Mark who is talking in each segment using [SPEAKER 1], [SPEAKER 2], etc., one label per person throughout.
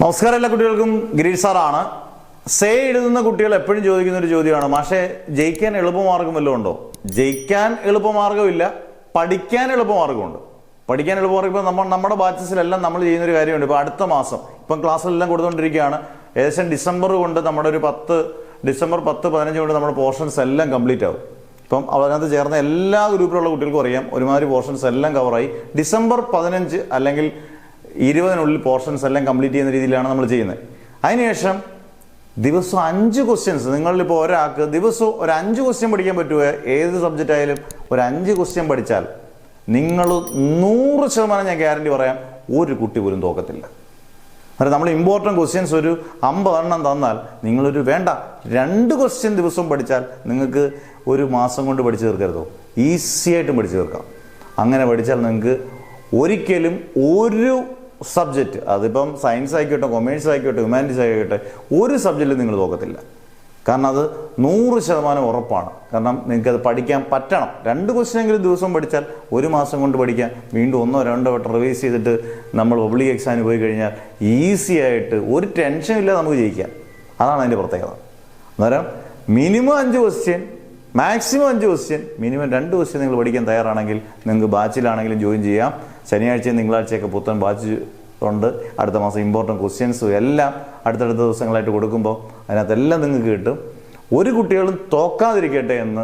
[SPEAKER 1] നമസ്കാരം എല്ലാ കുട്ടികൾക്കും. ഗിരീഷ് സാറാണ്. സേ എഴുതുന്ന കുട്ടികൾ എപ്പോഴും ചോദിക്കുന്ന ഒരു ചോദ്യമാണ്, മാഷേ ജയിക്കാൻ എളുപ്പമാർഗം വല്ലതും ഉണ്ടോ? ജയിക്കാൻ എളുപ്പമാർഗ്ഗമില്ല, പഠിക്കാൻ എളുപ്പമാർഗ്ഗമുണ്ട്. പഠിക്കാൻ എളുപ്പമാർഗ്ഗം ഇപ്പം നമ്മുടെ ബാച്ചസിലെല്ലാം നമ്മൾ ചെയ്യുന്നൊരു കാര്യമുണ്ട്. ഇപ്പോൾ അടുത്ത മാസം ഇപ്പം ക്ലാസ്സിലെല്ലാം കൊടുത്തുകൊണ്ടിരിക്കുകയാണ്. ഏകദേശം ഡിസംബർ കൊണ്ട് നമ്മുടെ ഒരു ഡിസംബർ 10-15 കൊണ്ട് നമ്മുടെ പോർഷൻസ് എല്ലാം കംപ്ലീറ്റ് ആവും. ഇപ്പം അതിനകത്ത് ചേർന്ന എല്ലാ ഗ്രൂപ്പിലുള്ള കുട്ടികൾക്കും അറിയാം, ഒരുമാതിരി പോർഷൻസ് എല്ലാം കവറായി. ഡിസംബർ 15 അല്ലെങ്കിൽ 20-നുള്ളിൽ പോർഷൻസ് എല്ലാം കംപ്ലീറ്റ് ചെയ്യുന്ന രീതിയിലാണ് നമ്മൾ ചെയ്യുന്നത്. അതിനുശേഷം ദിവസം 5 ക്വസ്റ്റ്യൻസ്, നിങ്ങളിപ്പോൾ ഒരാൾക്ക് ദിവസവും ഒരു 5 ക്വസ്റ്റ്യൻ പഠിക്കാൻ പറ്റുക. ഏത് സബ്ജക്റ്റ് ആയാലും ഒരു 5 ക്വസ്റ്റ്യൻ പഠിച്ചാൽ നിങ്ങൾ 100% ഞാൻ ഗ്യാരണ്ടി പറയാം, ഒരു കുട്ടി പോലും തോക്കത്തില്ല. അതായത് നമ്മൾ ഇമ്പോർട്ടൻറ്റ് ക്വസ്റ്റ്യൻസ് ഒരു 50 എണ്ണം തന്നാൽ നിങ്ങളൊരു 2 ക്വസ്റ്റ്യൻ ദിവസവും പഠിച്ചാൽ നിങ്ങൾക്ക് ഒരു മാസം കൊണ്ട് പഠിച്ചു തീർക്കരുതോ? ഈസി ആയിട്ടും പഠിച്ചു തീർക്കാം. അങ്ങനെ പഠിച്ചാൽ നിങ്ങൾക്ക് ഒരിക്കലും ഒരു സബ്ജക്റ്റ്, അതിപ്പം സയൻസ് ആയിക്കോട്ടെ, കൊമേഴ്സ് ആയിക്കോട്ടെ, ഹ്യൂമാനിറ്റീസ് ആയിക്കോട്ടെ, ഒരു സബ്ജക്റ്റിൽ നിങ്ങൾ തോക്കത്തില്ല. കാരണം അത് 100% ഉറപ്പാണ്. കാരണം നിങ്ങൾക്കത് പഠിക്കാൻ പറ്റണം. 2 ക്വസ്റ്റ്യനെങ്കിലും ദിവസം പഠിച്ചാൽ ഒരു മാസം കൊണ്ട് പഠിക്കാം. വീണ്ടും 1-2 വട്ടം റിവൈസ് ചെയ്തിട്ട് നമ്മൾ പബ്ലിക് എക്സാമിന് പോയി കഴിഞ്ഞാൽ ഈസി ആയിട്ട് ഒരു ടെൻഷനും ഇല്ലാതെ നമുക്ക് ജയിക്കാം. അതാണ് അതിൻ്റെ പ്രത്യേകത. അന്നേരം minimum 5 question, maximum 5 question, minimum 2 question നിങ്ങൾ പഠിക്കാൻ തയ്യാറാണെങ്കിൽ നിങ്ങൾക്ക് ബാച്ചിലാണെങ്കിലും ജോയിൻ ചെയ്യാം. ശനിയാഴ്ചയും തിങ്കളാഴ്ചയൊക്കെ പുത്തൻ ബാച്ച് ഉണ്ട്. അടുത്ത മാസം ഇമ്പോർട്ടൻറ്റ് ക്വസ്റ്റ്യൻസും എല്ലാം അടുത്തടുത്ത ദിവസങ്ങളായിട്ട് കൊടുക്കുമ്പോൾ അതിനകത്തെല്ലാം നിങ്ങൾക്ക് കിട്ടും. ഒരു കുട്ടികളും തോക്കാതിരിക്കട്ടെ എന്ന്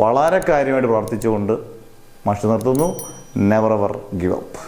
[SPEAKER 1] വളരെ കാര്യമായിട്ട് പ്രാർത്ഥിച്ചുകൊണ്ട് മാഷ് നിർത്തുന്നു. Never ever give up.